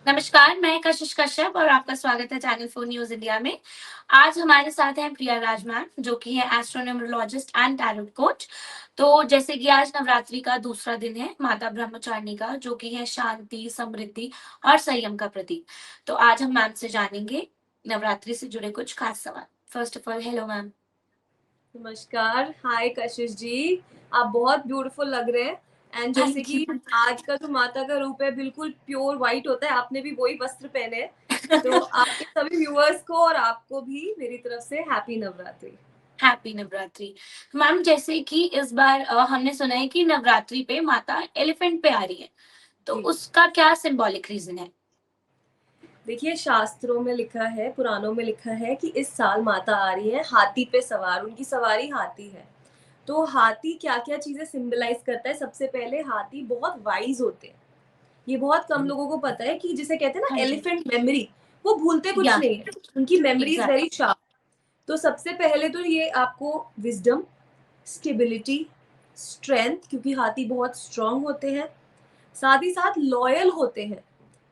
नमस्कार, मैं कशिश कश्यप और आपका स्वागत है चैनल 4 न्यूज़ इंडिया में। आज हमारे साथ हैं प्रिया राज मैम, जो कि है एस्ट्रोन्यूमरोलॉजिस्ट एंड टैरोट कोच। तो जैसे कि आज नवरात्रि का दूसरा दिन है, माता ब्रह्मचारिणी का, जो कि है शांति, समृद्धि और संयम का प्रतीक। तो आज हम मैम से जानेंगे नवरात्रि से जुड़े कुछ खास सवाल। First of all, hello ma'am. नमस्कार, हाय कशिश जी। आप बहुत ब्यूटीफुल लग रहे हैं एंड जैसे थैंक कि यू। आज का जो माता का रूप है बिल्कुल प्योर व्हाइट होता है, आपने भी वही वस्त्र पहने हैं। तो आपके सभी व्यूअर्स को और आपको भी मेरी तरफ से happy Navratri. Happy Navratri. Ma'am, जैसे कि इस बार हमने सुना है कि नवरात्रि पे माता एलिफेंट पे आ रही है, तो जी, उसका क्या सिंबॉलिक रीजन है? देखिए शास्त्रों में लिखा है, पुराणों में लिखा है कि इस साल माता आ रही है हाथी पे सवार, उनकी सवारी हाथी है। तो हाथी क्या-क्या चीजें सिंबलाइज करता है? सबसे पहले हाथी बहुत वाइज होते हैं। ये बहुत कम लोगों को पता है कि जिसे कहते हैं ना हाँ जी। एलिफेंट मेमोरी, वो भूलते कुछ या नहीं है, उनकी memory is exact. Very sharp. तो सबसे पहले तो ये आपको विजडम, स्टेबिलिटी, स्ट्रेंथ, क्योंकि हाथी बहुत स्ट्रांग होते हैं, साथ ही साथ लॉयल होते हैं,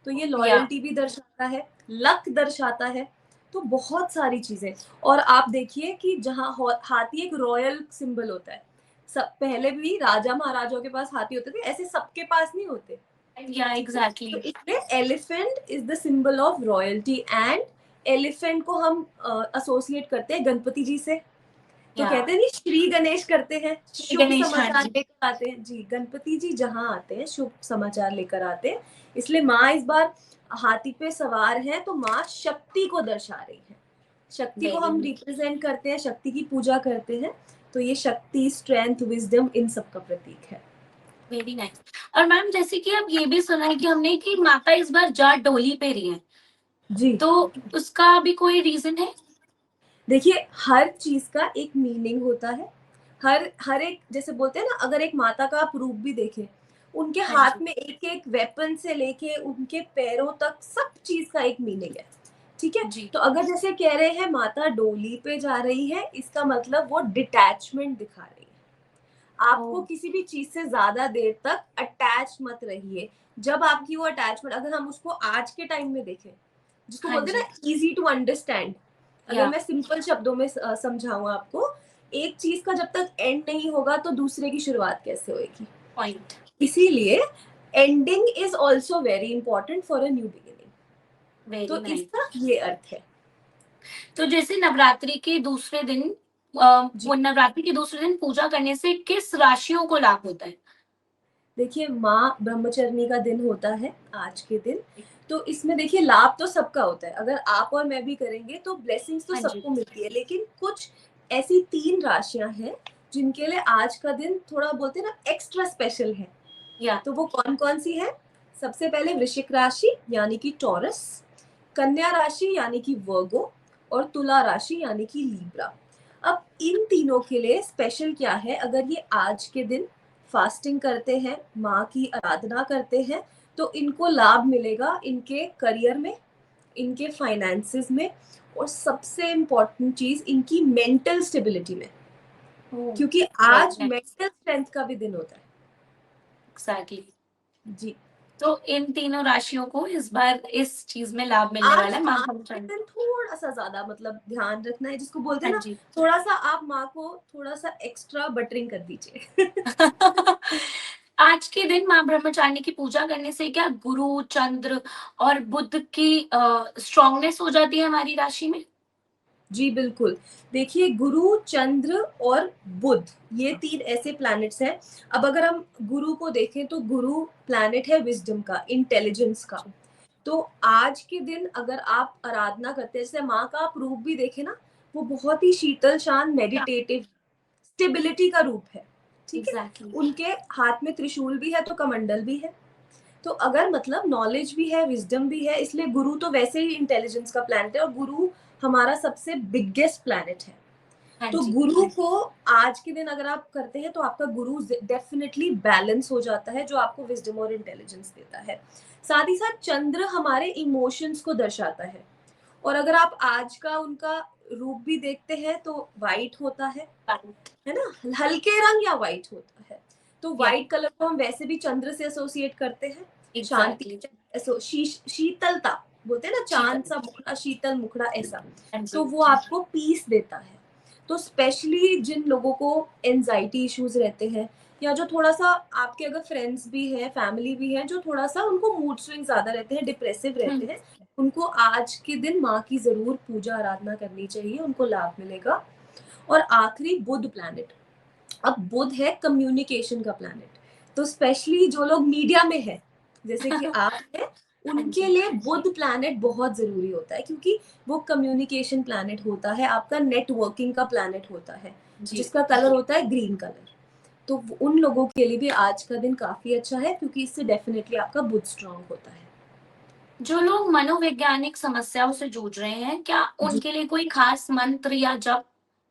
तो ये या लॉयल्टी भी दर्शाता है, लक दर्शाता है। तो बहुत सारी चीजें। और आप देखिए कि जहाँ हाथी एक रॉयल सिंबल होता है, सब पहले भी राजा महाराजाओं के पास हाथी होते थे, ऐसे सबके पास नहीं होते। या ठीक है, तो एग्जैक्टली। इसलिए elephant is the symbol of royalty and elephant को हम एसोसिएट करते हैं गणपति जी से। तो या कहते हैं नहीं, श्री गणेश करते हैं, श्री शुभ गणेश, हाँ समाचार जी। लेकर आते हैं जी। गणपति जी जहाँ आते हैं शुभ समाचार लेकर आते हैं, इसलिए माँ इस बार हाथी पे सवार है, तो माँ शक्ति को दर्शा रही है। शक्ति को वेरी हम रिप्रेजेंट करते हैं, शक्ति की पूजा करते हैं। तो ये शक्ति, स्ट्रेंथ, विजडम इन सब का प्रतीक है। Very nice. और मैम, जैसे कि अब ये भी सुना है कि हमने कि माता इस बार जाट डोली पे रही है, जी, तो उसका भी कोई रीजन है? देखिए हर चीज का एक मीनिंग होता है। हर हर एक, जैसे बोलते हैं ना, अगर एक माता का आप रूप भी देखें, उनके हाँ हाथ जी। में एक एक वेपन से लेके उनके पैरों तक सब चीज का एक मीनिंग है। ठीक है, जी। तो अगर जैसे कह रहे हैं माता डोली पे जा रही है, इसका मतलब वो डिटैचमेंट दिखा रही है। ओ। आपको किसी भी चीज से ज्यादा देर तक अटैच मत रहिए। जब आपकी वो अटैचमेंट, अगर हम उसको आज के टाइम में देखें, जिसको हाँ बोलते हैं जी। ना इजी टू अंडरस्टैंड, अगर या मैं सिंपल शब्दों में समझाऊं आपको, एक चीज का जब तक एंड नहीं होगा तो दूसरे की शुरुआत कैसे होगी? पॉइंट। इसीलिए ending is also very important for a new beginning. तो वेरी नाइस। इसका ये अर्थ है। तो जैसे नवरात्रि के दूसरे दिन, जी, वो नवरात्रि के दूसरे दिन पूजा करने से किस राशियों को लाभ होता है? देखिए माँ ब्रह्मचर्नी का दिन होता है आज के दिन। तो इसमें देखिए लाभ तो सबका होता है, अगर आप और मैं भी करेंगे तो ब्लेसिंग्स तो हाँ जी। सबको मिलती है, लेकिन कुछ ऐसी 3 राशियाँ हैं जिनके लिए आज का दिन थोड़ा, बोलते हैं ना, एक्स्ट्रा स्पेशल है। या तो वो कौन-कौन सी है? सबसे पहले वृश्चिक राशि यानी कि टॉरस, कन्या राशि यानी कि वर्गो और तुला राशि यानी कि लीब्रा। अब इन तीनों के लिए स्पेशल क्या है? अगर ये आज के दिन फास्टिंग करते हैं, माँ की आराधना करते हैं, तो इनको लाभ मिलेगा इनके करियर में, इनके फाइनेंसेस में, और सबसे इम्पोर्टेंट चीज़ इनकी मेंटल स्टेबिलिटी में, ओह, क्योंकि वेरी आज नाइस। मेंटल स्ट्रेंथ का भी दिन होता है। एग्जैक्टली। जी। तो इन तीनों राशियों को इस बार इस चीज में लाभ मिलने आज वाला है, माँ आज के ब्रह्मचारिणी। दिन थोड़ा-सा ज़्यादा मतलब ध्यान रखना है, जिसको बोलते हैं हाँ ना, जी। थोड़ा-सा आप माँ को थोड़ा-सा एक्स्ट्रा बटरिंग कर दीजिए। आज के दिन माँ ब्रह्मचारिणी की पूजा करने से क्या गुरु, चंद्र और बुध की स्ट्रांगनेस हो जाती है हमारी राशि में? जी, बिल्कुल। देखिए गुरु, चंद्र और बुध, ये 3 ऐसे प्लैनेट्स हैं। अब अगर हम गुरु को देखें तो गुरु प्लैनेट है विज़डम का, इंटेलिजेंस का। तो आज के दिन अगर आप आराधना करते हैं, जैसे माँ का आप रूप भी देखें ना, वो बहुत ही शीतल, शांत, मेडिटेटिव, स्टेबिलिटी का रूप है। ठीक है? एग्जैक्टली। उनके हाथ में त्रिशूल भी है तो कमंडल भी है। तो अगर मतलब नॉलेज भी है, विज़डम भी है, इसलिए गुरु तो वैसे ही इंटेलिजेंस का प्लैनेट है, और गुरु हमारा सबसे बिगेस्ट प्लैनेट है। हाँ तो जी। गुरु को आज के दिन अगर आप करते हैं तो आपका गुरु डेफिनेटली बैलेंस हो जाता है, जो आपको विजडम और इंटेलिजेंस देता है। साथ ही साथ चंद्र हमारे इमोशंस को दर्शाता है, और अगर आप आज का उनका रूप भी देखते हैं तो व्हाइट होता है ना, हल्के रंग या व्हाइट होता है। तो या व्हाइट कलर को हम वैसे भी चंद्र से एसोसिएट करते हैं। शांति, एग्जैक्टली। शीतलता बोलते हैं ना, चांद शीतल। सा मुखड़ा, शीतल मुखड़ा ऐसा, हाँ तो जी। वो आपको पीस देता है। तो स्पेशली जिन लोगों को एंजाइटी इश्यूज रहते हैं, या जो थोड़ा सा, आपके अगर फ्रेंड्स भी हैं, फैमिली भी है, जो थोड़ा सा उनको मूड स्विंग ज्यादा रहते हैं, डिप्रेसिव रहते हैं, उनको आज के दिन माँ की जरूर पूजा आराधना करनी चाहिए, उनको लाभ मिलेगा। और आखिरी बुध प्लैनेट। अब बुध है कम्युनिकेशन का प्लैनेट, तो स्पेशली जो लोग मीडिया में है, जैसे कि आप हैं, हाँ उनके जी। लिए बुध प्लैनेट बहुत जरूरी होता है, क्योंकि वो कम्युनिकेशन प्लैनेट होता है, आपका नेटवर्किंग का प्लैनेट होता है, जी। जिसका कलर होता है ग्रीन कलर। तो उन लोगों के लिए भी आज का दिन काफी अच्छा है, क्योंकि इससे डेफिनेटली आपका बुध स्ट्रांग होता है। जो लोग मनोवैज्ञानिक समस्याओं से जूझ रहे हैं, क्या जी, उनके लिए कोई खास मंत्र या जप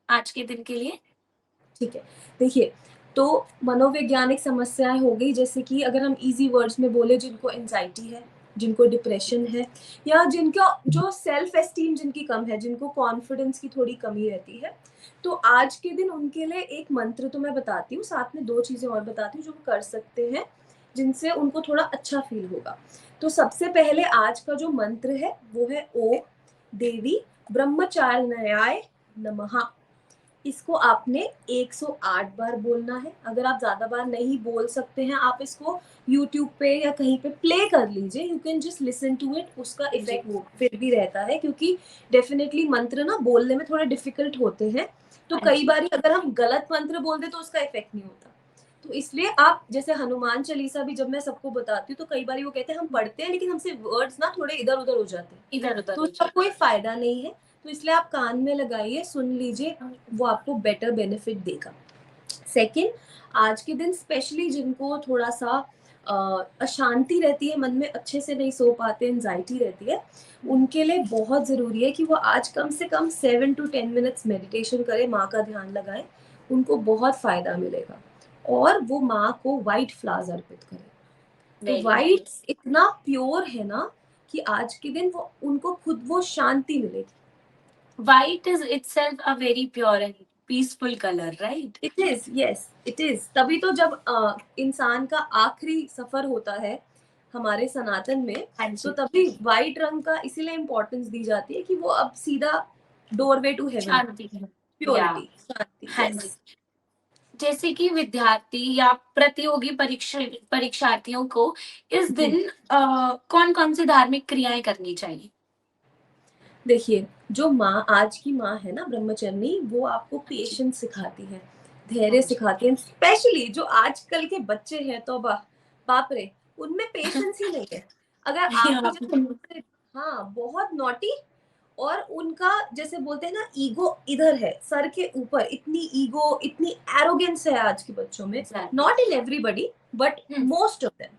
आज के दिन के लिए? ठीक है। देखिए, तो मनोवैज्ञानिक समस्याएं हो गई, जैसे कि अगर हम इजी वर्ड्स में बोले, जिनको एंजाइटी है, जिनको डिप्रेशन है, या जिनका जो सेल्फ एस्टीम जिनकी कम है, जिनको कॉन्फिडेंस की थोड़ी कमी रहती है, तो आज के दिन उनके लिए एक मंत्र तो मैं बताती हूँ, साथ में 2 चीज़ें और बताती हूँ जो वो कर सकते हैं, जिनसे उनको थोड़ा अच्छा फील होगा। तो सबसे पहले आज का जो मंत्र है वो है ओम देवी ब्रह्मचारिण्याय नमः। इसको आपने 108 बार बोलना है। अगर आप ज़्यादा बार नहीं बोल सकते हैं, आप इसको यूट्यूब पे या कहीं पे प्ले कर लीजिए, you can just listen to it, उसका जी। इफेक्ट वो फिर भी रहता है, क्योंकि डेफिनेटली मंत्र ना बोलने में थोड़े डिफिकल्ट होते हैं, तो हाँ कई जी। बार अगर हम गलत मंत्र बोल दे तो उसका इफेक्ट नहीं होता। तो इसलिए आप, जैसे हनुमान चालीसा भी जब मैं सबको बताती हूँ, तो कई बार वो कहते हैं हम पढ़ते हैं, लेकिन हमसे वर्ड्स ना थोड़े इधर उधर हो जाते हैं, इधर उधर तो हो उसका जाए। कोई फायदा नहीं है। तो इसलिए आप कान में लगाइए, सुन लीजिए, वो आपको बेटर बेनिफिट देगा। सेकंड, आज के दिन स्पेशली जिनको थोड़ा सा अशांति रहती है, मन में अच्छे से नहीं सो पाते, एंजाइटी रहती है, उनके लिए बहुत ज़रूरी है कि वो आज कम से कम 7 to 10 मिनट्स मेडिटेशन करें, माँ का ध्यान लगाएं, उनको बहुत फ़ायदा मिलेगा। और वो माँ को व्हाइट फ्लावर्स अर्पित करें। तो वेरी व्हाइट नाइस। इतना प्योर है ना, कि आज के दिन वो उनको खुद वो शांति मिलेगी। White is itself a very pure and peaceful colour, right? It is, yes it is. तभी तो जब इंसान का आखिरी सफर होता है हमारे सनातन में, हाँ तो जी। तभी व्हाइट रंग का इसीलिए इम्पोर्टेंस दी जाती है, कि वो अब सीधा डोरवे टू हेवन, शांति है। या। प्योरिटी, शांति, हाँ जी। यस। जैसे कि विद्यार्थी या प्रतियोगी परीक्षार्थियों को इस जी, दिन कौन कौन सी धार्मिक क्रियाएं करनी चाहिए? देखिए, जो माँ, आज की माँ है ना ब्रह्मचर्यनी, वो आपको हाँ जी। पेशेंस सिखाती है, हाँ धैर्य जी। सिखाती है। स्पेशली जो आजकल के बच्चे हैं, तो बाप रे, उनमें पेशेंस ही नहीं है। अगर आपके जैसे, हाँ, बहुत नॉटी, और उनका जैसे बोलते हैं ना, ईगो इधर है, सर के ऊपर, इतनी ईगो, इतनी एरोगेंस है आज के बच्चों में। Exactly. Not in everybody, but most of them.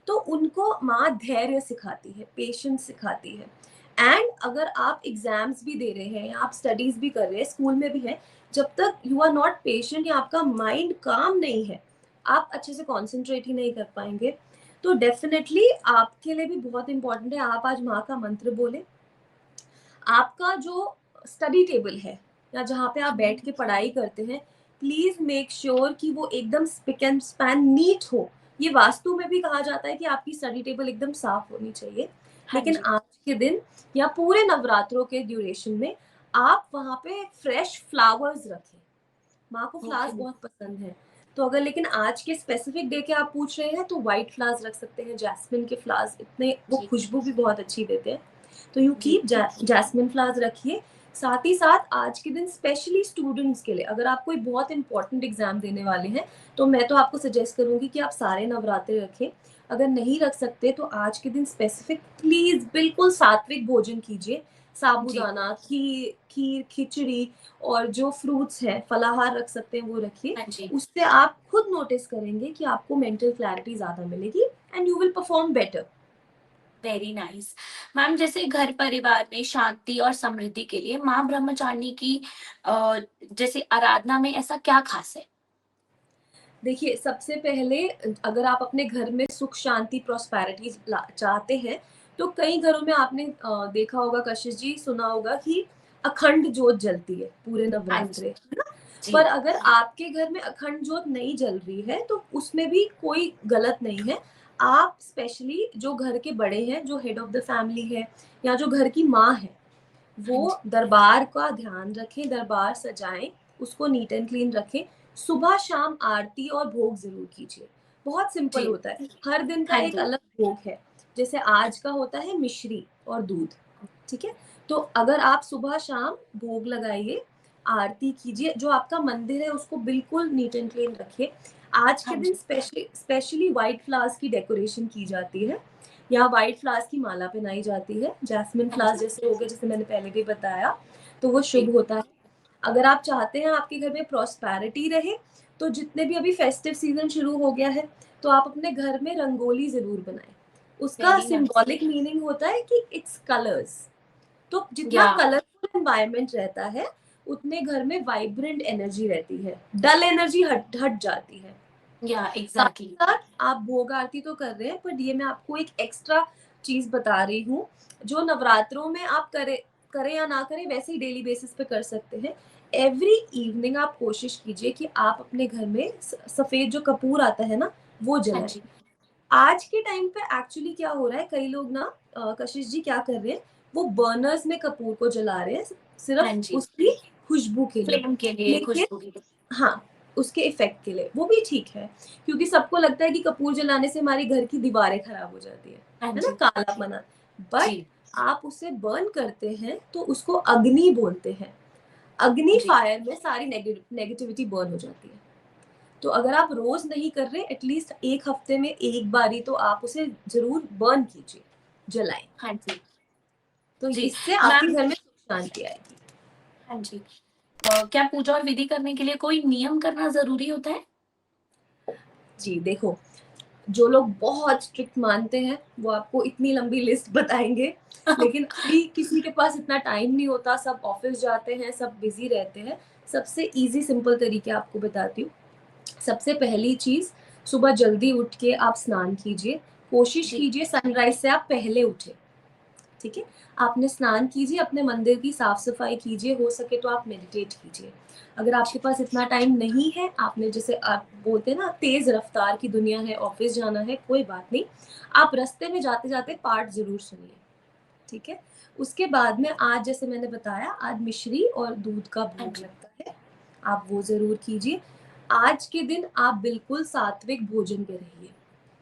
तो उनको माँ धैर्य सिखाती है, पेशेंस सिखाती है। एंड अगर आप एग्जाम्स भी दे रहे हैं, या आप स्टडीज भी कर रहे हैं, स्कूल में भी हैं, जब तक यू आर नॉट पेशेंट, या आपका माइंड काम नहीं है, आप अच्छे से कॉन्सेंट्रेट ही नहीं कर पाएंगे। तो डेफिनेटली आपके लिए भी बहुत इंपॉर्टेंट है, आप आज माँ का मंत्र बोले। आपका जो स्टडी टेबल है, या जहाँ पे आप बैठ के पढ़ाई करते हैं, प्लीज मेक श्योर कि वो एकदम स्पिक एंड स्पैन नीट हो। ये वास्तु में भी कहा जाता है कि आपकी स्टडी टेबल एकदम साफ होनी चाहिए। हाँ लेकिन जी। आज के दिन या पूरे नवरात्रों के ड्यूरेशन में आप वहाँ पे फ्रेश फ्लावर्स रखें। माँ को ओके। फ्लावर्स बहुत पसंद है। तो अगर लेकिन आज के स्पेसिफिक डे के आप पूछ रहे हैं, तो व्हाइट फ्लावर्स रख सकते हैं, जैस्मिन के फ्लावर्स, इतने वो जी। खुशबू भी बहुत अच्छी देते हैं। तो यू जी। कीप जैस्मिन फ्लावर्स रखिए। साथ ही साथ आज के दिन स्पेशली स्टूडेंट्स के लिए, अगर आप कोई बहुत इंपॉर्टेंट एग्जाम देने वाले हैं, तो मैं तो आपको सजेस्ट करूंगी कि आप सारे नवरात्रे रखें। अगर नहीं रख सकते, तो आज के दिन स्पेसिफिक प्लीज बिल्कुल सात्विक भोजन कीजिए। जी। साबूदाना, खीर, खिचड़ी, और जो फ्रूट्स हैं, फलाहार रख सकते हैं, वो रखिए। हाँ जी। उससे आप खुद नोटिस करेंगे कि आपको मेंटल क्लैरिटी ज्यादा मिलेगी, and you will perform better. Very nice. Ma'am, जैसे घर परिवार में शांति और समृद्धि के लिए माँ ब्रह्मचारिणी की जैसे आराधना में ऐसा क्या खास है? देखिए, सबसे पहले अगर आप अपने घर में सुख शांति प्रॉस्पेरिटी चाहते हैं, तो कई घरों में आपने देखा होगा, कशिश जी, सुना होगा कि अखंड ज्योत जलती है पूरे हाँ नवरात्रे, जी। है ना? जी। पर अगर आपके घर में अखंड ज्योत नहीं जल रही है, तो उसमें भी कोई गलत नहीं है। आप स्पेशली जो घर के बड़े हैं, जो हेड ऑफ द फैमिली है या जो घर की माँ है, हाँ वो जी। दरबार का ध्यान रखें, दरबार सजाएं, उसको नीट एंड क्लीन रखें। सुबह शाम आरती और भोग जरूर कीजिए। बहुत सिंपल जी। होता है, हर दिन का हाँ एक जी। अलग भोग है। जैसे आज का होता है मिश्री और दूध, ठीक है। तो अगर आप सुबह शाम भोग लगाइए, आरती कीजिए, जो आपका मंदिर है उसको बिल्कुल नीट एंड क्लीन रखिए। आज के हाँ दिन जी। स्पेशली व्हाइट फ्लावर्स की डेकोरेशन की जाती है, या व्हाइट फ्लावर्स की माला पहनाई जाती है। जैस्मिन हाँ जी। फ्लावर्स जैसे हो गए, जैसे मैंने पहले भी बताया, तो वो जी। शुभ होता है। अगर आप चाहते हैं आपके घर में प्रॉस्पेरिटी रहे, तो जितने भी अभी फेस्टिव सीजन शुरू हो गया है, तो आप अपने घर में रंगोली जरूर बनाएं। उसका वेरी नाइस। सिंबॉलिक मीनिंग होता है कि इट्स कलर्स। तो जितना या कलरफुल एनवायरनमेंट रहता है, उतने घर में वाइब्रेंट एनर्जी रहती है, डल एनर्जी हट हट जाती है। या साथ एग्जैक्टली। ही साथ आप भोग आरती तो कर रहे हैं, पर ये मैं आपको एक एक्स्ट्रा चीज बता रही हूँ, जो नवरात्रों में आप करें करें या ना करें, वैसे ही डेली बेसिस पे कर सकते हैं। एवरी इवनिंग आप कोशिश कीजिए कि आप अपने घर में सफेद जो कपूर आता है ना, वो हाँ जलाएं। जी। आज के टाइम पे एक्चुअली क्या हो रहा है, कई लोग ना, कशिश जी क्या कर रहे हैं, वो बर्नर्स में कपूर को जला रहे हैं, हाँ सिर्फ जी। उसकी खुशबू के लिए। फ्लेम के लिए, लेकिन खुशबू के लिए। हाँ, उसके इफेक्ट के लिए वो भी ठीक है, क्योंकि सबको लगता है कि कपूर जलाने से हमारी घर की दीवारें खराब हो जाती हाँ है ना, जी। कालापन आता है। बट जी। आप उसे बर्न करते हैं तो उसको अग्नि बोलते हैं। अग्नि जी। फायर में सारी नेगेटिविटी बर्न हो जाती है। तो अगर आप रोज नहीं कर रहे, एटलीस्ट एक हफ्ते में एक बारी तो आप उसे जरूर बर्न कीजिए, जलाएं। हाँ जी। तो जी। इससे आपके मैम। घर में सुख शांति आएगी। हाँ जी। क्या पूजा और विधि करने के लिए कोई नियम करना जरूरी होता है? जी देखो, जो लोग बहुत स्ट्रिक्ट मानते हैं वो आपको इतनी लंबी लिस्ट बताएंगे, लेकिन अभी किसी के पास इतना टाइम नहीं होता, सब ऑफिस जाते हैं, सब बिजी रहते हैं। सबसे इजी सिंपल तरीके आपको बताती हूँ। सबसे पहली चीज, सुबह जल्दी उठ के आप स्नान कीजिए। कोशिश जी। कीजिए सनराइज से आप पहले उठे, ठीक है। आपने स्नान कीजिए, अपने मंदिर की साफ सफाई कीजिए, हो सके तो आप मेडिटेट कीजिए। अगर आपके पास इतना टाइम नहीं है, आपने जैसे आप बोलते हैं ना, तेज रफ्तार की दुनिया है, ऑफिस जाना है, कोई बात नहीं, आप रास्ते में जाते जाते पाठ जरूर सुनिए, ठीक है। उसके बाद में आज जैसे मैंने बताया, आज मिश्री और दूध का हाँ भोग जी। लगता है, आप वो जरूर कीजिए। आज के दिन आप बिल्कुल सात्विक भोजन पे रहिए,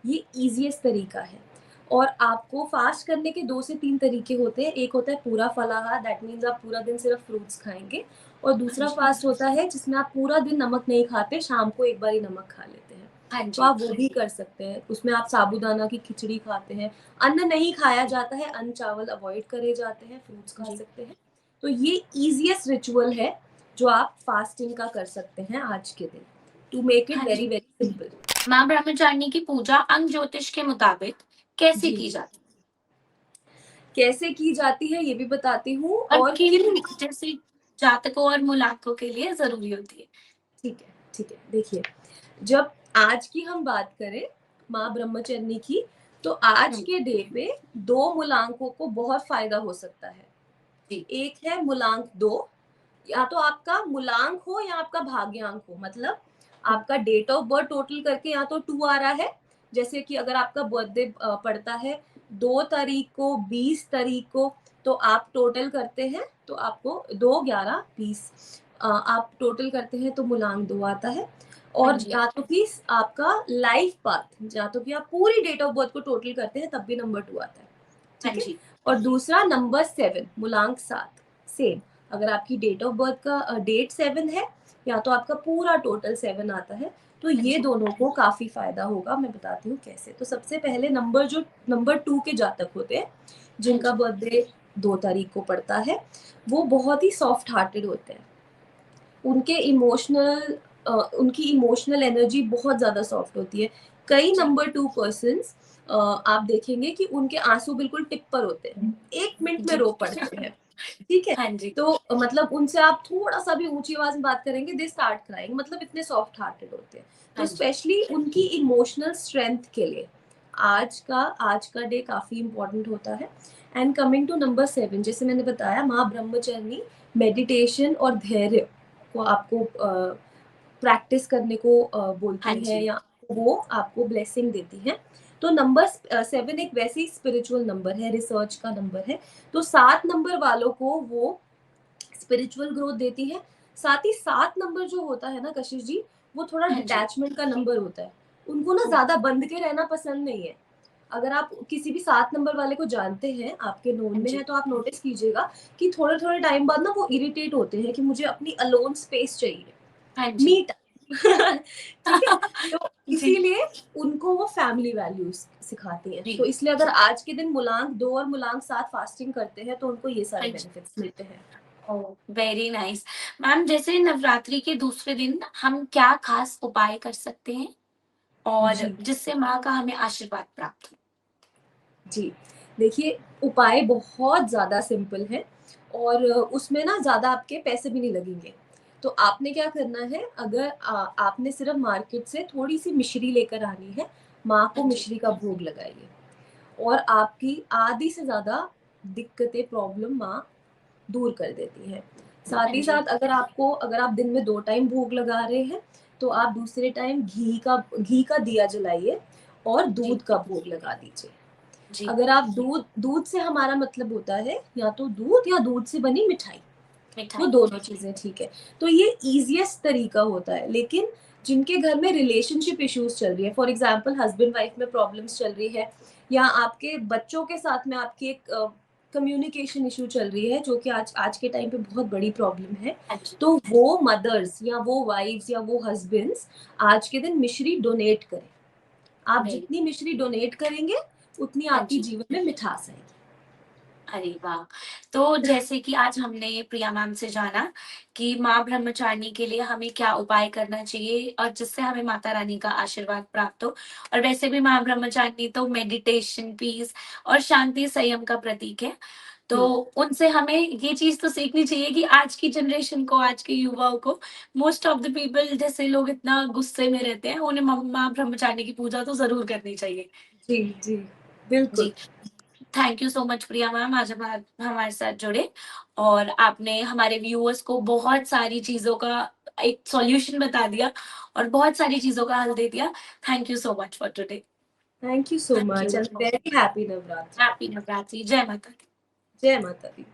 ये इजीएस्ट तरीका है। और आपको फास्ट करने के 2 से 3 तरीके होते हैं। एक होता है पूरा फलाहार, दैट मीन्स आप पूरा दिन सिर्फ फ्रूट्स खाएँगे। और हाँ दूसरा जी। फास्ट होता है जिसमें आप पूरा दिन नमक नहीं खाते, शाम को एक बार ही नमक खा लेते हैं। हाँ तो जी। आप वो भी कर सकते हैं। उसमें आप साबूदाना की खिचड़ी खाते हैं, अन्न नहीं खाया जाता है, अन्न चावल अवॉइड करे जाते हैं, फ्रूट्स खा जी। सकते हैं। तो ये ईज़ीएस्ट रिचुअल है जो आप फास्टिंग का कर सकते हैं आज के दिन, टू मेक इट हाँ वेरी जी। Very simple. माँ ब्रह्मचारिणी की पूजा अंक ज्योतिष के मुताबिक कैसे जी, की जाती कैसे की जाती है ये भी बताती हूँ, है और और किन किन। जैसे जातकों और मूलांकों के लिए जरूरी होती है? ठीक है, ठीक है। देखिए, जब आज की हम बात करें माँ ब्रह्मचर्नी की, तो आज हम्म। के डे पे 2 मूलांकों को बहुत फ़ायदा हो सकता है। जी। एक है मूलांक 2, या तो आपका मूलांक हो या आपका भाग्यांक हो, मतलब हम्म। आपका डेट ऑफ बर्थ टोटल करके या तो 2 आ रहा है, जैसे कि अगर आपका बर्थडे पड़ता है 2 तारीख को, 20 तारीख को, तो आप टोटल करते हैं तो आपको 2, 11, 20, आप टोटल करते हैं तो मूलांक 2 आता है। हाँ और जी। या तो कि आपका लाइफ पाथ, या तो कि आप पूरी डेट ऑफ बर्थ को टोटल करते हैं, तब भी नंबर 2 आता है, हाँ ठीक है। जी। और दूसरा नंबर 7, मूलांक 7, सेम। अगर आपकी डेट ऑफ बर्थ का डेट 7 है, या तो आपका पूरा टोटल 7 आता है, तो हाँ ये जी। दोनों को काफी फायदा होगा। मैं बताती हूँ कैसे। तो सबसे पहले नंबर, जो नंबर 2 के जातक होते हैं, हाँ जिनका जी। बर्थडे 2 तारीख को पड़ता है, वो बहुत ही सॉफ्ट हार्टेड होते हैं। उनके इमोशनल उनकी इमोशनल एनर्जी बहुत ज़्यादा सॉफ्ट होती है। कई जी। नंबर 2 पर्सन्स, आप देखेंगे कि उनके आँसू बिल्कुल टिप पर होते हैं। 1 मिनट में जी। रो पड़ते हैं, ठीक है? हाँ जी। तो मतलब उनसे आप थोड़ा-सा भी ऊँची आवाज़ में बात करेंगे, दे स्टार्ट क्राइंग, मतलब इतने सॉफ्ट हार्टेड होते हैं। तो हाँ जी। स्पेशली उनकी इमोशनल स्ट्रेंथ के लिए आज का डे काफ़ी इम्पोर्टेंट होता है। एंड कमिंग टू नंबर 7, जैसे मैंने बताया, माँ ब्रह्मचारिणी मेडिटेशन और धैर्य को आपको प्रैक्टिस करने को हाँ बोलती है, जी। या वो आपको ब्लेसिंग देती हैं। तो नंबर 7 एक वैसे ही स्पिरिचुअल नंबर है, रिसर्च का नंबर है। तो 7 नंबर वालों को वो स्पिरिचुअल ग्रोथ देती है। साथ ही 7 नंबर जो होता है ना कशिश जी, वो थोड़ा हाँ जी। डिटैचमेंट का नंबर होता है। उनको ना ओ, ज़्यादा बंध के रहना पसंद नहीं है। अगर आप किसी भी 7 नंबर वाले को जानते हैं, आपके नोन हाँ में है, जी। तो आप नोटिस कीजिएगा कि थोड़े-थोड़े टाइम बाद ना वो इरिटेट होते हैं कि मुझे अपनी अलोन स्पेस चाहिए, हाँ जी। Me time. ठीक है? तो जी। इसीलिए उनको वो फैमिली वैल्यूज़ सिखाती हैं। जी। तो इसलिए अगर आज के दिन मूलांक 2 और मूलांक 7 फास्टिंग करते हैं, तो उनको ये सारे हाँ जी। बेनिफिट्स मिलते हैं। ओह! Very nice. मैम जैसे नवरात्रि के दूसरे दिन हम क्या खास उपाय कर सकते हैं और जी। जिससे माँ का हमें आशीर्वाद प्राप्त हो? जी, देखिए उपाय बहुत ज़्यादा सिंपल है और उसमें ना ज़्यादा आपके पैसे भी नहीं लगेंगे। तो आपने क्या करना है, अगर आपने सिर्फ़ मार्केट से थोड़ी-सी मिश्री लेकर आनी है, माँ को हाँ जी। मिश्री का भोग लगाइए और आपकी आधी से ज़्यादा दिक्कतें, प्रॉब्लम माँ दूर कर देती हैं। हाँ साथ ही जी। साथ अगर आप दिन में 2 टाइम भोग लगा रहे हैं, तो आप दूसरे टाइम घी का दिया जलाइए और जी। दूध का भोग लगा दीजिए। जी। अगर आप दूध दूध से हमारा मतलब होता है या तो दूध या दूध से बनी मिठाई, वो मिठाई। दोनों चीज़ें ठीक है। तो ये ईज़ीएस्ट तरीका होता है, लेकिन जिनके घर में रिलेशनशिप इश्यूज़ चल रही है, फॉर एग्ज़ाम्पल हस्बैंड वाइफ में प्रॉब्लम्स चल रही है या आपके बच्चों के साथ में आपकी एक कम्युनिकेशन इश्यू चल रही है, जो कि आज आज के टाइम पे बहुत बड़ी प्रॉब्लम है। हाँ जी। तो वो मदर्स या वो वाइफ्स या वो हस्बैंड्स आज के दिन मिश्री डोनेट करें। आप वेरी जितनी मिश्री डोनेट करेंगे, उतनी हाँ आपकी जी। जीवन में मिठास आएगी। अरे वाह! तो जैसे कि आज हमने प्रिया मैम से जाना कि माँ ब्रह्मचारिणी के लिए हमें क्या उपाय करना चाहिए और जिससे हमें माता रानी का आशीर्वाद प्राप्त हो। और वैसे भी माँ ब्रह्मचारिणी तो मेडिटेशन, पीस और शांति, संयम का प्रतीक है। तो हुँ, उनसे हमें ये चीज़ तो सीखनी चाहिए कि आज की जनरेशन को, आज के युवाओं को मोस्ट ऑफ द पीपल जैसे लोग इतना गुस्से में रहते हैं, उन्हें माँ ब्रह्मचारिणी की पूजा तो ज़रूर करनी चाहिए। जी, जी, बिल्कुल। जी। Thank you so much Priya ma'am, आज आप हमारे साथ जुड़े और आपने हमारे व्यूअर्स को बहुत सारी चीज़ों का एक सॉल्यूशन बता दिया और बहुत सारी चीज़ों का हल दे दिया। Thank you so much for today. Thank you so thank much you. And very happy Navratri. Happy Navratri. जय माता दी। जय माता दी।